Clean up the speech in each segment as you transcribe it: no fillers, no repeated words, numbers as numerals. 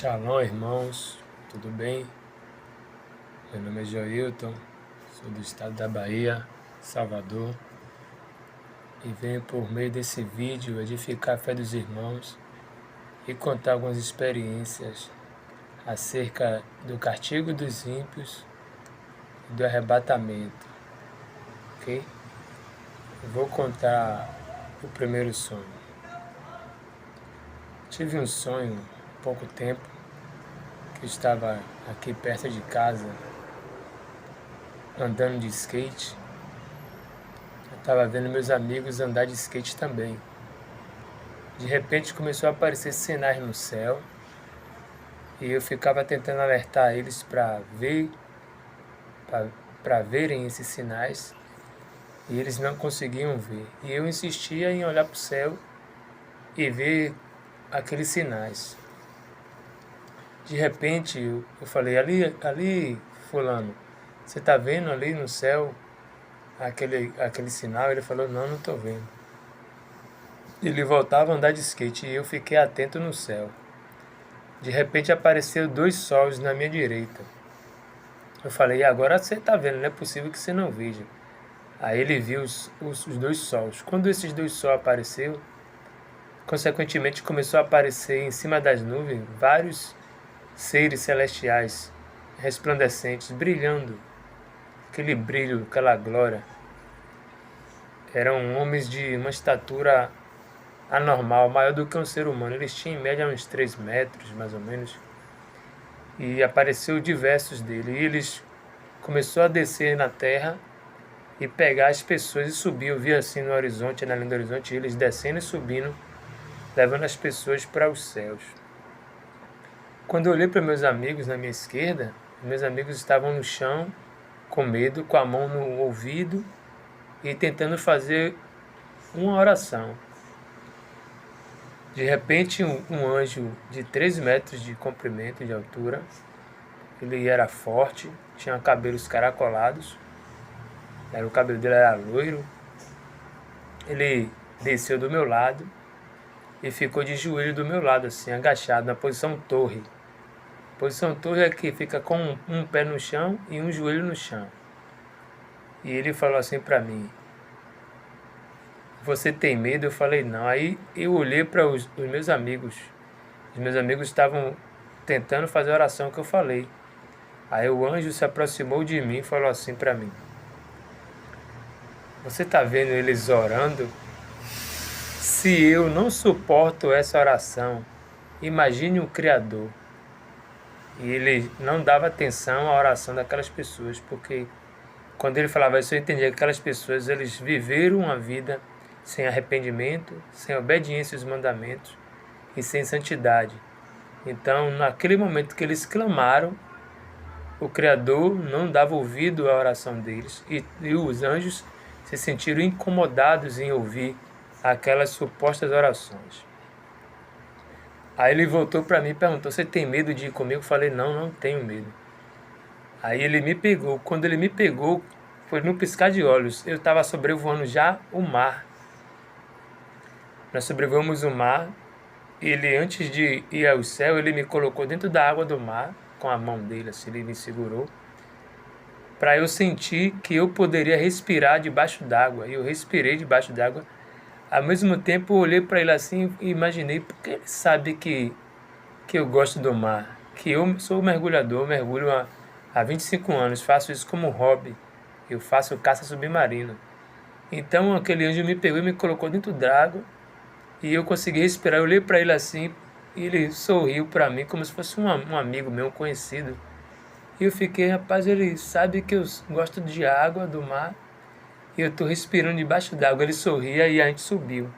Shalom, irmãos, tudo bem? Meu nome é Joilton, sou do estado da Bahia, Salvador, e venho por meio desse vídeo edificar a fé dos irmãos e contar algumas experiências acerca do castigo dos ímpios e do arrebatamento, ok? Eu vou contar o primeiro sonho. Tive um sonho há pouco tempo que eu estava aqui perto de casa andando de skate. Eu estava vendo meus amigos andar de skate também. De repente começou a aparecer sinais no céu e eu ficava tentando alertar eles para verem esses sinais e eles não conseguiam ver. E eu insistia em olhar para o céu e ver aqueles sinais. De repente eu falei, ali fulano, você está vendo ali no céu aquele sinal? Ele falou, não estou vendo. Ele voltava a andar de skate e eu fiquei atento no céu. De repente apareceu 2 sols na minha direita. Eu falei, agora você está vendo, não é possível que você não veja. Aí ele viu os 2 sols. Quando esses 2 sols apareceram, consequentemente começou a aparecer em cima das nuvens vários seres celestiais, resplandecentes, brilhando. Aquele brilho, aquela glória. Eram homens de uma estatura anormal, maior do que um ser humano. Eles tinham em média uns 3 metros, mais ou menos. E apareceu diversos deles. E eles começaram a descer na terra e pegar as pessoas e subir. Eu vi assim no horizonte, na linha do horizonte, eles descendo e subindo, levando as pessoas para os céus. Quando eu olhei para meus amigos na minha esquerda, meus amigos estavam no chão, com medo, com a mão no ouvido e tentando fazer uma oração. De repente, um anjo de 3 metros de comprimento, de altura, ele era forte, tinha cabelos caracolados, o cabelo dele era loiro. Ele desceu do meu lado e ficou de joelho do meu lado, assim, agachado, na posição torre. A posição torre é que fica com um pé no chão e um joelho no chão. E ele falou assim para mim, você tem medo? Eu falei, não. Aí eu olhei para os meus amigos. Os meus amigos estavam tentando fazer a oração que eu falei. Aí o anjo se aproximou de mim e falou assim para mim, você está vendo eles orando? Se eu não suporto essa oração, imagine o Criador. E ele não dava atenção à oração daquelas pessoas, porque quando ele falava isso, eu entendia que aquelas pessoas, eles viveram uma vida sem arrependimento, sem obediência aos mandamentos e sem santidade. Então, naquele momento que eles clamaram, o Criador não dava ouvido à oração deles e os anjos se sentiram incomodados em ouvir aquelas supostas orações. Aí ele voltou para mim e perguntou, você tem medo de ir comigo? Eu falei, não tenho medo. Aí ele me pegou. Quando ele me pegou, foi no piscar de olhos. Eu estava sobrevoando já o mar. Nós sobrevoamos o mar. Ele, antes de ir ao céu, ele me colocou dentro da água do mar, com a mão dele, assim, ele me segurou, para eu sentir que eu poderia respirar debaixo d'água. E eu respirei debaixo d'água. Ao mesmo tempo, eu olhei para ele assim e imaginei, porque ele sabe que eu gosto do mar, que eu sou mergulhador, mergulho há 25 anos, faço isso como hobby. Eu faço caça submarina. Então, aquele anjo me pegou e me colocou dentro d'água e eu consegui respirar. Eu olhei para ele assim e ele sorriu para mim como se fosse um amigo meu, um conhecido. E eu fiquei, rapaz, ele sabe que eu gosto de água, do mar, e eu estou respirando debaixo d'água. Ele sorria e a gente subiu.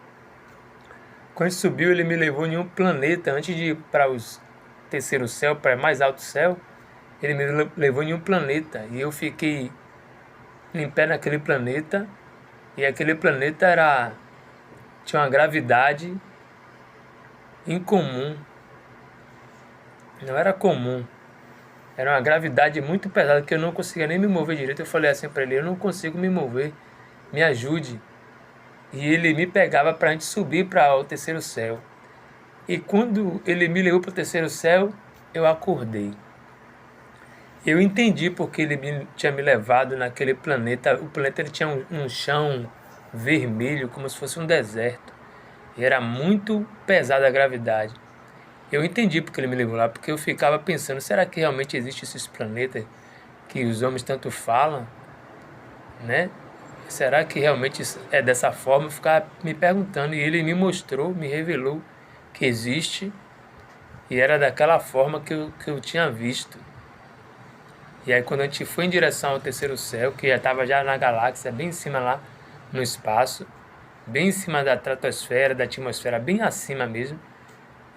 Quando a gente subiu, ele me levou em um planeta. Antes de ir para o terceiro céu, para mais alto céu, ele me levou em um planeta. E eu fiquei em pé naquele planeta. E aquele planeta tinha uma gravidade incomum. Não era comum. Era uma gravidade muito pesada que eu não conseguia nem me mover direito. Eu falei assim para ele, eu não consigo me mover, me ajude. E ele me pegava para a gente subir para o terceiro céu. E quando ele me levou para o terceiro céu, eu acordei. Eu entendi porque ele tinha me levado naquele planeta. O planeta ele tinha um chão vermelho, como se fosse um deserto. E era muito pesada a gravidade. Eu entendi porque ele me levou lá, porque eu ficava pensando, será que realmente existe esses planetas que os homens tanto falam, né? Será que realmente é dessa forma? Eu ficava me perguntando e ele me mostrou, me revelou que existe e era daquela forma que eu tinha visto. E aí quando a gente foi em direção ao terceiro céu, que já estava já na galáxia, bem em cima lá no espaço, bem em cima da estratosfera, da atmosfera, bem acima mesmo,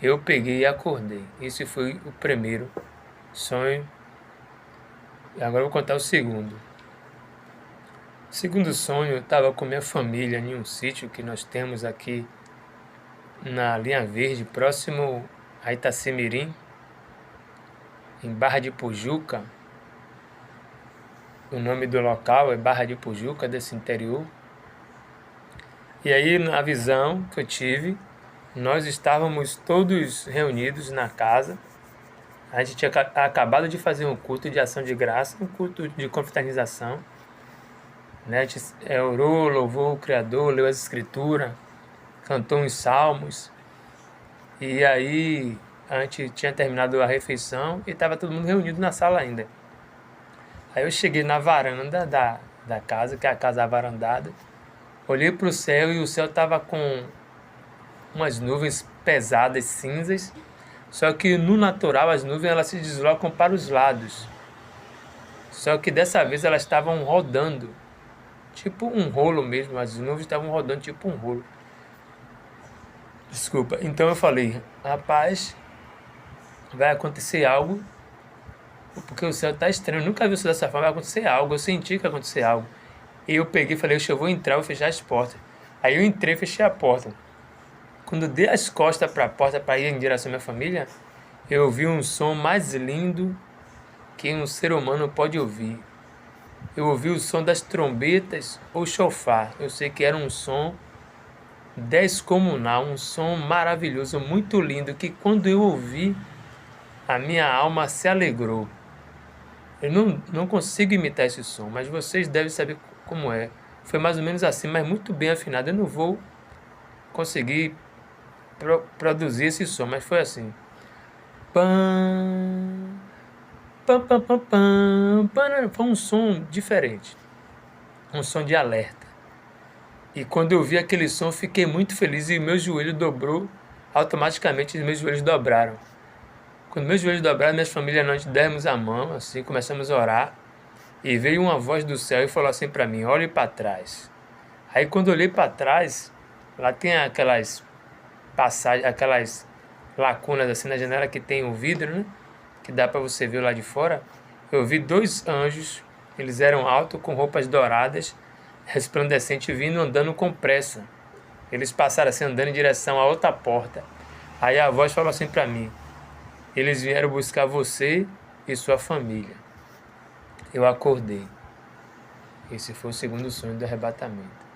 eu peguei e acordei. Esse foi o primeiro sonho. E agora eu vou contar o segundo. O segundo sonho, eu estava com minha família em um sítio que nós temos aqui na Linha Verde, próximo a Itacimirim, em Barra de Pujuca. O nome do local é Barra de Pujuca, desse interior. E aí, na visão que eu tive, nós estávamos todos reunidos na casa. A gente tinha acabado de fazer um culto de ação de graça, um culto de confraternização. Né? A gente orou, louvou o Criador, leu as Escrituras, cantou uns salmos. E aí a gente tinha terminado a refeição e estava todo mundo reunido na sala ainda. Aí eu cheguei na varanda da casa, que é a casa avarandada. Olhei para o céu e o céu estava com umas nuvens pesadas, cinzas. Só que no natural as nuvens elas se deslocam para os lados. Só que dessa vez elas estavam rodando. Tipo um rolo mesmo, as nuvens estavam rodando tipo um rolo. Desculpa. Então eu falei, rapaz, vai acontecer algo, porque o céu está estranho. Eu nunca vi o céu dessa forma, vai acontecer algo. Eu senti que ia acontecer algo. E eu peguei e falei, eu vou entrar, vou fechar as portas. Aí eu entrei e fechei a porta. Quando eu dei as costas para a porta para ir em direção à minha família, eu ouvi um som mais lindo que um ser humano pode ouvir. Eu ouvi o som das trombetas ou chofar. Eu sei que era um som descomunal, um som maravilhoso, muito lindo, que quando eu ouvi, a minha alma se alegrou. Eu não consigo imitar esse som, mas vocês devem saber como é. Foi mais ou menos assim, mas muito bem afinado. Eu não vou conseguir produzir esse som, mas foi assim. Pam, pam, pam, pam, pam, pam. Foi um som diferente, um som de alerta. E quando eu vi aquele som, eu fiquei muito feliz e meu joelho dobrou, automaticamente meus joelhos dobraram. Quando meus joelhos dobraram, minha família nós demos a mão, assim, começamos a orar. E veio uma voz do céu e falou assim para mim, olhe para trás. Aí quando eu olhei para trás, lá tem aquelas passagens, aquelas lacunas assim na janela que tem o vidro, né? Que dá para você ver lá de fora. Eu vi dois anjos, eles eram altos, com roupas douradas, resplandecente, vindo andando com pressa. Eles passaram assim andando em direção a outra porta. Aí a voz falou assim para mim, eles vieram buscar você e sua família. Eu acordei. Esse foi o segundo sonho do arrebatamento.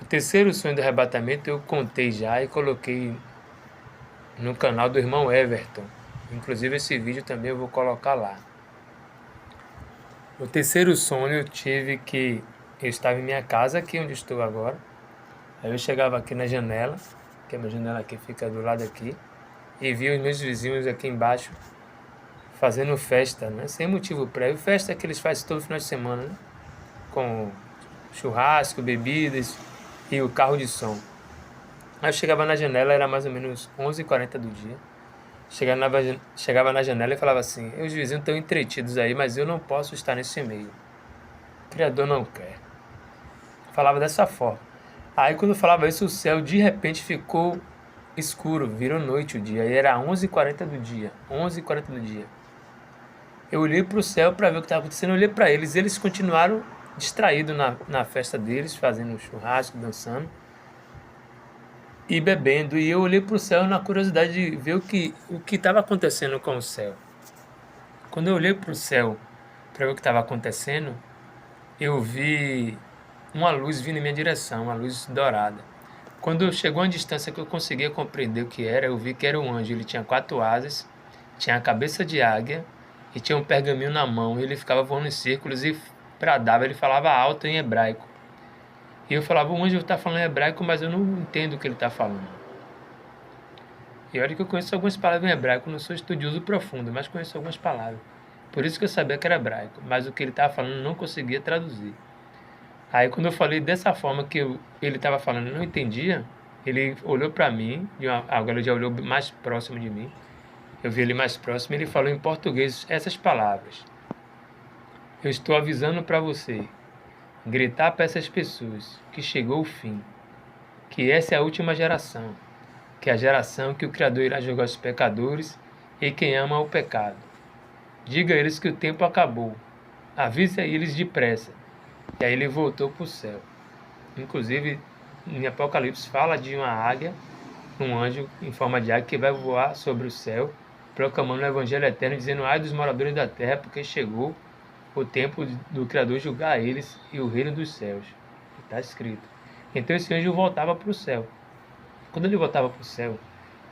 O terceiro sonho do arrebatamento eu contei já e coloquei no canal do irmão Everton. Inclusive esse vídeo também eu vou colocar lá. O terceiro sonho eu tive que eu estava em minha casa, aqui onde estou agora. Aí eu chegava aqui na janela, que a minha janela aqui fica do lado aqui, e via os meus vizinhos aqui embaixo fazendo festa, né? Sem motivo prévio. Festa que eles fazem todo final de semana, né? Com churrasco, bebidas e o carro de som. Aí eu chegava na janela, era mais ou menos 11h40 do dia. Chegava na janela e falava assim, os vizinhos estão entretidos aí, mas eu não posso estar nesse meio. O Criador não quer. Falava dessa forma. Aí quando eu falava isso, o céu de repente ficou escuro, virou noite o dia. Aí era 11h40 do dia. 11h40 do dia. Eu olhei para o céu para ver o que estava acontecendo, eu olhei para eles. Eles continuaram distraídos na festa deles, fazendo churrasco, dançando e bebendo. E eu olhei para o céu na curiosidade de ver o que estava acontecendo com o céu. Quando eu olhei para o céu para ver o que estava acontecendo, eu vi uma luz vindo em minha direção, uma luz dourada. Quando chegou a distância que eu conseguia compreender o que era, eu vi que era um anjo. Ele tinha 4 asas, tinha a cabeça de águia e tinha um pergaminho na mão. Ele ficava voando em círculos e bradava, ele falava alto em hebraico. E eu falava, o anjo está falando em hebraico, mas eu não entendo o que ele está falando. E olha que eu conheço algumas palavras em hebraico, não sou estudioso profundo, mas conheço algumas palavras. Por isso que eu sabia que era hebraico, mas o que ele estava falando eu não conseguia traduzir. Aí quando eu falei dessa forma que ele estava falando, eu não entendia, ele olhou para mim, agora ele já olhou mais próximo de mim, eu vi ele mais próximo, ele falou em português essas palavras. Eu estou avisando para você, gritar para essas pessoas que chegou o fim, que essa é a última geração, que é a geração que o Criador irá julgar os pecadores e quem ama o pecado. Diga a eles que o tempo acabou, avise a eles depressa. E aí ele voltou para o céu. Inclusive, em Apocalipse fala de uma águia, um anjo em forma de águia que vai voar sobre o céu, proclamando o evangelho eterno, dizendo, ai dos moradores da terra, porque chegou o tempo do Criador julgar eles e o reino dos céus. Está escrito. Então esse anjo voltava para o céu. Quando ele voltava para o céu,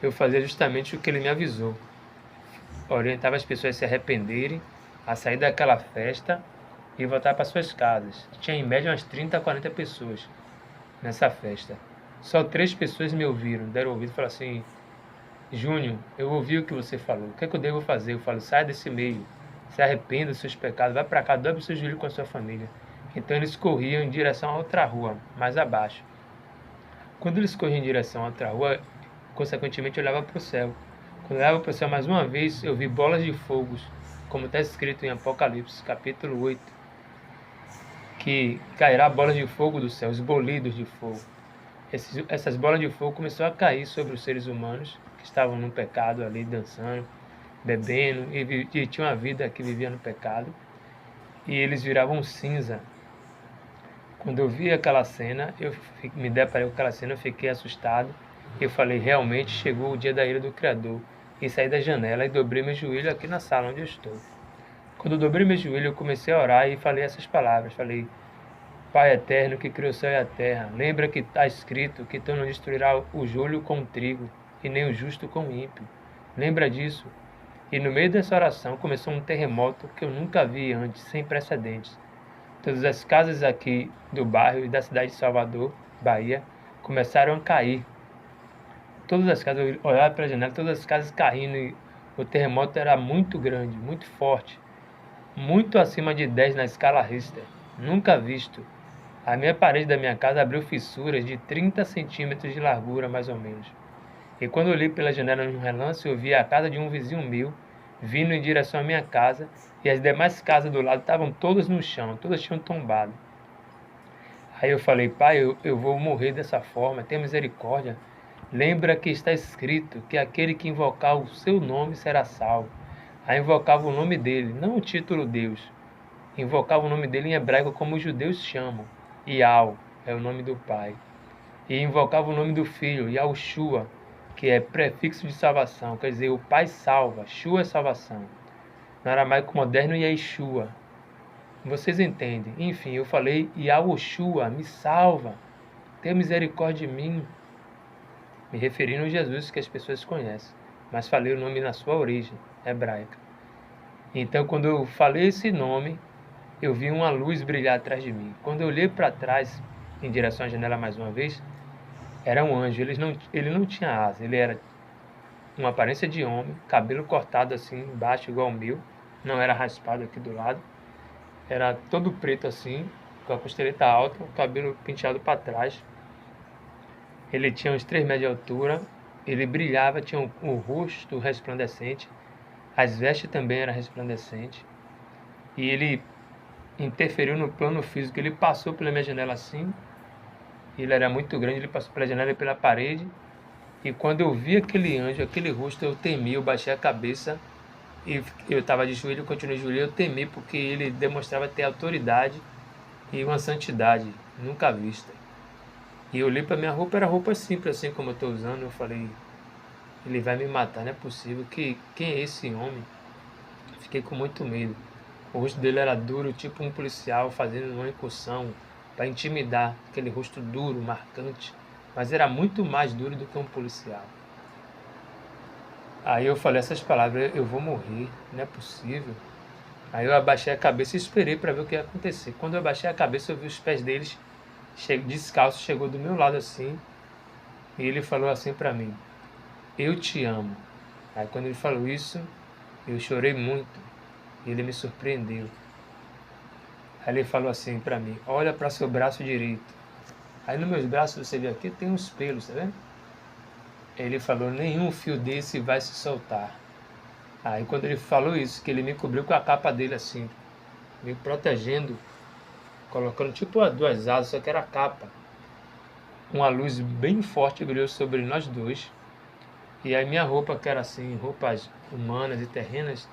eu fazia justamente o que ele me avisou. Orientava as pessoas a se arrependerem, a sair daquela festa e voltar para suas casas. Tinha em média umas 30 a 40 pessoas nessa festa. Só 3 pessoas me ouviram, deram ouvido e falaram assim, Júnior, eu ouvi o que você falou, o que é que eu devo fazer? Eu falo, sai desse meio, se arrependa dos seus pecados, vai para cá, dobre o seu joelho com a sua família. Então eles corriam em direção a outra rua, mais abaixo. Quando eles corriam em direção a outra rua, consequentemente eu olhava para o céu. Quando eu olhava para o céu mais uma vez, eu vi bolas de fogo, como está escrito em Apocalipse, capítulo 8, que cairá bolas de fogo do céu, os bolidos de fogo. Essas bolas de fogo começaram a cair sobre os seres humanos que estavam no pecado ali, dançando, bebendo, e tinham uma vida que vivia no pecado, e eles viravam cinza. Quando eu vi aquela cena, eu me deparei com aquela cena, eu fiquei assustado, e eu falei, realmente chegou o dia da ira do Criador, e saí da janela e dobrei meu joelho aqui na sala onde eu estou. Quando eu dobrei meu joelho, eu comecei a orar e falei essas palavras, falei, Pai eterno que criou o céu e a terra, lembra que está escrito que tu não destruirá o joelho com o trigo e nem o justo com o ímpio. Lembra disso? E no meio dessa oração começou um terremoto que eu nunca vi antes, sem precedentes. Todas as casas aqui do bairro e da cidade de Salvador, Bahia, começaram a cair. Todas as casas, eu olhava para a janela, todas as casas caindo e o terremoto era muito grande, muito forte, muito acima de 10 na escala Richter, nunca visto. A minha parede da minha casa abriu fissuras de 30 centímetros de largura, mais ou menos. E quando eu olhei pela janela no relance, eu vi a casa de um vizinho meu vindo em direção à minha casa e as demais casas do lado estavam todas no chão, todas tinham tombado. Aí eu falei, pai, eu vou morrer dessa forma, tenha misericórdia. Lembra que está escrito que aquele que invocar o seu nome será salvo. Aí invocava o nome dele, não o título Deus. Invocava o nome dele em hebraico como os judeus chamam. Iau é o nome do pai. E invocava o nome do filho, Yahushua, que é prefixo de salvação, quer dizer, o pai salva, Shua é salvação. No aramaico moderno, Yeshua. Vocês entendem? Enfim, eu falei, Yahushua, me salva, tenha misericórdia de mim. Me referindo a Jesus que as pessoas conhecem, mas falei o nome na sua origem hebraica. Então, quando eu falei esse nome, eu vi uma luz brilhar atrás de mim. Quando eu olhei para trás, em direção à janela mais uma vez, era um anjo. Ele não tinha asa, ele era uma aparência de homem, cabelo cortado assim, baixo igual o meu, não era raspado aqui do lado, era todo preto assim, com a costeleta alta, o cabelo penteado para trás. Ele tinha uns 3 metros de altura, ele brilhava, tinha o rosto resplandecente, as vestes também eram resplandecentes, e ele interferiu no plano físico, ele passou pela minha janela assim, ele era muito grande, ele passou pela janela e pela parede, e quando eu vi aquele anjo, aquele rosto, eu temi, eu baixei a cabeça, e eu estava de joelho, eu continuei de joelho, eu temi porque ele demonstrava ter autoridade e uma santidade nunca vista. E eu olhei para minha roupa, era roupa simples, assim como eu estou usando, eu falei, ele vai me matar, não é possível, quem é esse homem? Fiquei com muito medo. O rosto dele era duro, tipo um policial fazendo uma incursão para intimidar, aquele rosto duro, marcante. mas era muito mais duro do que um policial. Aí eu falei essas palavras: eu vou morrer, não é possível. Aí eu abaixei a cabeça e esperei para ver o que ia acontecer. Quando eu abaixei a cabeça, eu vi os pés deles descalço, chegou do meu lado assim, e ele falou assim para mim: eu te amo. Aí quando ele falou isso, eu chorei muito, e ele me surpreendeu. Aí ele falou assim para mim: olha para seu braço direito. Aí nos meus braços, você vê aqui, tem uns pelos, tá vendo? Ele falou: nenhum fio desse vai se soltar. Aí quando ele falou isso, que ele me cobriu com a capa dele assim, me protegendo, colocando tipo duas asas, só que era a capa. Uma luz bem forte brilhou sobre nós dois. E a minha roupa, que era assim, roupas humanas e terrenas,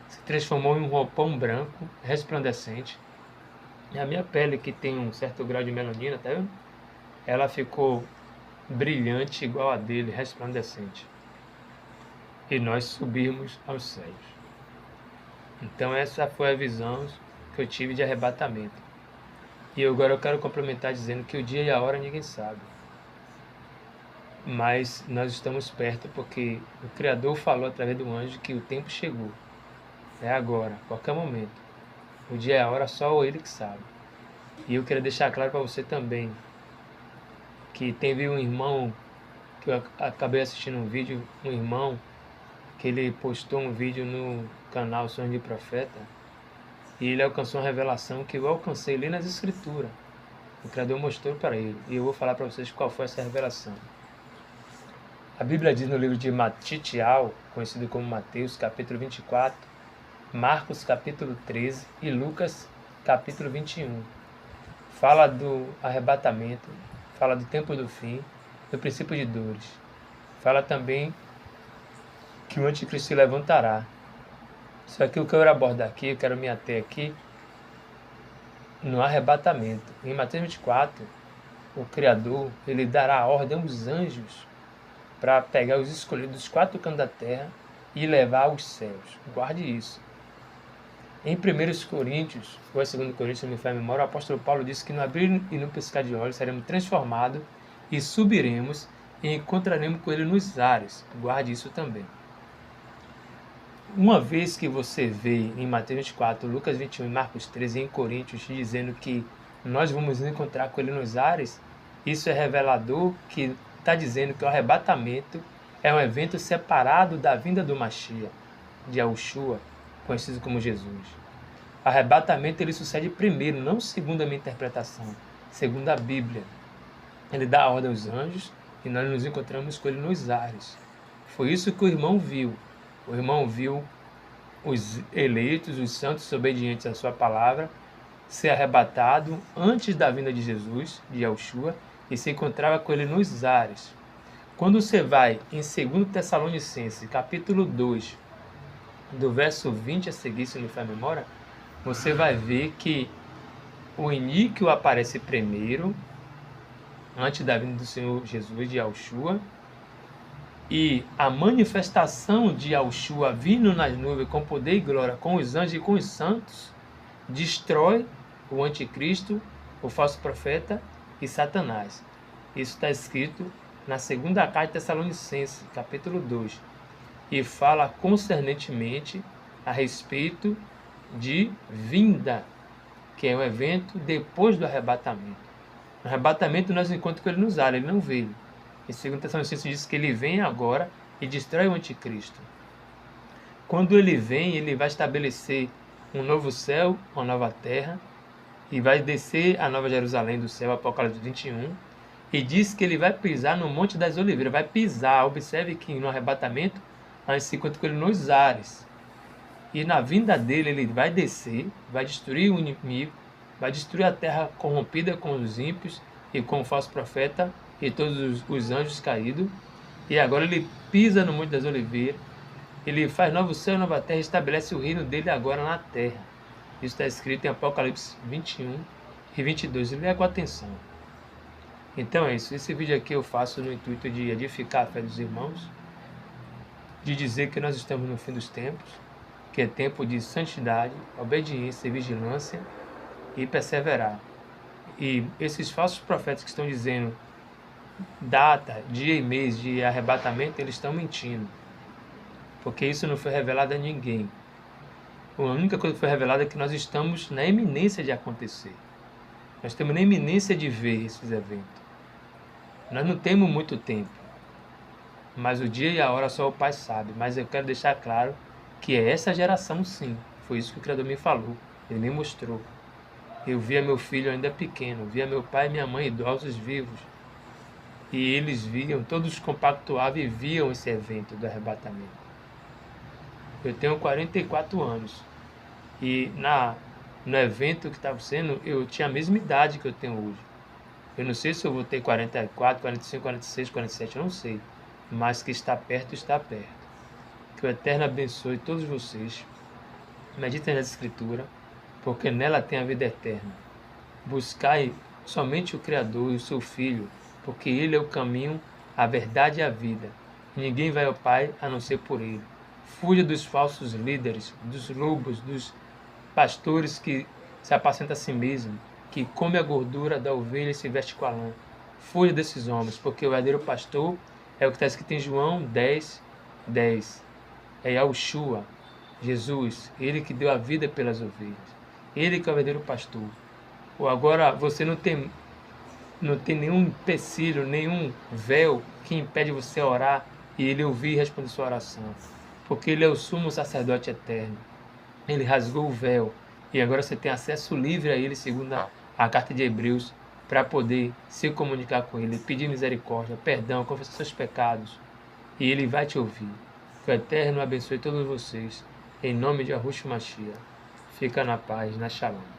se transformou em um roupão branco, resplandecente. E a minha pele, que tem um certo grau de melanina, tá vendo? Ela ficou brilhante igual a dele, resplandecente. E nós subimos aos céus. Então essa foi a visão que eu tive de arrebatamento. E agora eu quero complementar dizendo que o dia e a hora ninguém sabe. Mas nós estamos perto porque o Criador falou através do anjo que o tempo chegou. É agora, a qualquer momento. O dia e a hora só Ele que sabe. E eu quero deixar claro para você também que teve um irmão que eu acabei assistindo um vídeo, um irmão que ele postou um vídeo no canal Sonho de Profeta e ele alcançou uma revelação que eu alcancei ali nas Escrituras. O Criador mostrou para ele e eu vou falar para vocês qual foi essa revelação. A Bíblia diz no livro de Matitial, conhecido como Mateus, capítulo 24, Marcos, capítulo 13 e Lucas, capítulo 21. Fala do arrebatamento, fala do tempo do fim, do princípio de dores. Fala também que o anticristo se levantará. Só que o que eu quero abordar aqui, eu quero me ater aqui no arrebatamento. Em Mateus 24, o Criador, ele dará a ordem aos anjos para pegar os escolhidos dos 4 cantos da terra e levar aos céus. Guarde isso. Em 1 Coríntios, ou 2 Coríntios, se não me falha a memória, o apóstolo Paulo disse que no abrir e no piscar de olhos seremos transformados e subiremos e encontraremos com ele nos ares. Guarde isso também. Uma vez que você vê em Mateus 24, Lucas 21 e Marcos 13 e em Coríntios dizendo que nós vamos nos encontrar com ele nos ares, isso é revelador que está dizendo que o arrebatamento é um evento separado da vinda do Mashiach, de Yahushua, conhecido como Jesus. O arrebatamento ele sucede primeiro, não segundo a minha interpretação, segundo a Bíblia. Ele dá a ordem aos anjos e nós nos encontramos com ele nos ares. Foi isso que o irmão viu. O irmão viu os eleitos, os santos obedientes à sua palavra, ser arrebatado antes da vinda de Jesus, de Yahushua, e se encontrava com ele nos ares. Quando você vai em 2 Tessalonicenses, capítulo 2, do verso 20 a seguir, se não me falha a memória, você vai ver que o iníquo aparece primeiro, antes da vinda do Senhor Jesus, de Yahushua, e a manifestação de Yahushua vindo nas nuvens com poder e glória, com os anjos e com os santos, destrói o anticristo, o falso profeta e Satanás. Isso está escrito na segunda carta de Tessalonicenses, capítulo 2, e fala concernentemente a respeito de vinda, que é um evento depois do arrebatamento. No arrebatamento nós encontramos com ele nos ares, ele não veio. Em 2 Tessalonicenses diz que ele vem agora e destrói o anticristo. Quando ele vem, ele vai estabelecer um novo céu, uma nova terra, e vai descer a nova Jerusalém do céu, Apocalipse 21, e diz que ele vai pisar no Monte das Oliveiras, vai pisar. Observe que no arrebatamento a gente se encontra com ele nos ares. E na vinda dele ele vai descer, vai destruir o inimigo, vai destruir a terra corrompida com os ímpios e com o falso profeta e todos os anjos caídos. E agora ele pisa no Monte das Oliveiras, ele faz novo céu e nova terra, estabelece o reino dele agora na terra. Isso está escrito em Apocalipse 21 e 22. Leia com atenção. Então é isso. Esse vídeo aqui eu faço no intuito de edificar a fé dos irmãos, de dizer que nós estamos no fim dos tempos, que é tempo de santidade, obediência e vigilância e perseverar. E esses falsos profetas que estão dizendo data, dia e mês de arrebatamento, eles estão mentindo. Porque isso não foi revelado a ninguém. A única coisa que foi revelada é que nós estamos na iminência de acontecer. Nós estamos na iminência de ver esses eventos. Nós não temos muito tempo. Mas o dia e a hora só o Pai sabe. Mas eu quero deixar claro que é essa geração sim. Foi isso que o Criador me falou. Ele me mostrou. Eu via meu filho ainda pequeno. Via meu pai e minha mãe idosos vivos. E eles viam, todos compactuavam e viam esse evento do arrebatamento. Eu tenho 44 anos. E no evento que estava sendo, eu tinha a mesma idade que eu tenho hoje. Eu não sei se eu vou ter 44, 45, 46, 47, eu não sei. Mas que está perto, está perto. Que o Eterno abençoe todos vocês. Meditem na Escritura, porque nela tem a vida eterna. Buscai somente o Criador e o seu Filho, porque Ele é o caminho, a verdade e a vida. Ninguém vai ao Pai a não ser por Ele. Fuja dos falsos líderes, dos lobos, dos pastores que se apacentam a si mesmo, que come a gordura da ovelha e se veste com a lã. Fuja desses homens, porque o verdadeiro pastor é o que está escrito em João 10, 10. É Yahushua, Jesus, Ele que deu a vida pelas ovelhas. Ele que é o verdadeiro pastor. Ou agora você não tem nenhum empecilho, nenhum véu que impede você orar e Ele ouvir e responder sua oração. Porque Ele é o sumo sacerdote eterno. Ele rasgou o véu e agora você tem acesso livre a Ele, segundo a carta de Hebreus, para poder se comunicar com Ele, pedir misericórdia, perdão, confessar seus pecados. E Ele vai te ouvir. Que o Eterno abençoe todos vocês. Em nome de Yahushua Mashiach. Fica na paz, na Shalom.